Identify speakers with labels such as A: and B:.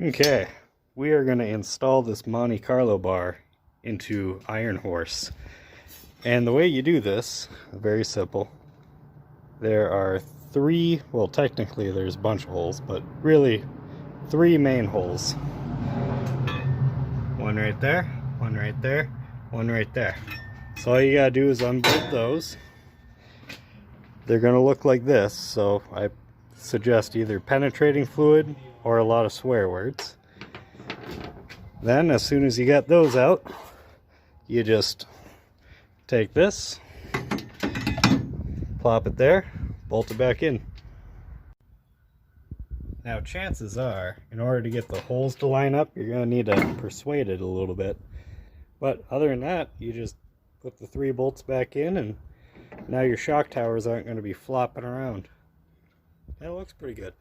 A: Okay, we are going to install this Monte Carlo bar into Iron Horse. And the way you do this, very simple. There are three, well technically there's a bunch of holes, but really three main holes. One right there, one right there, one right there. So all you gotta do is unbolt those. They're gonna look like this, so I suggest either penetrating fluid or a lot of swear words. Then as soon as you get those out, you just take this, plop it there, bolt it back in. Now chances are, in order to get the holes to line up, you're going to need to persuade it a little bit. But other than that, you just put the three bolts back in and now your shock towers aren't going to be flopping around. That looks pretty good.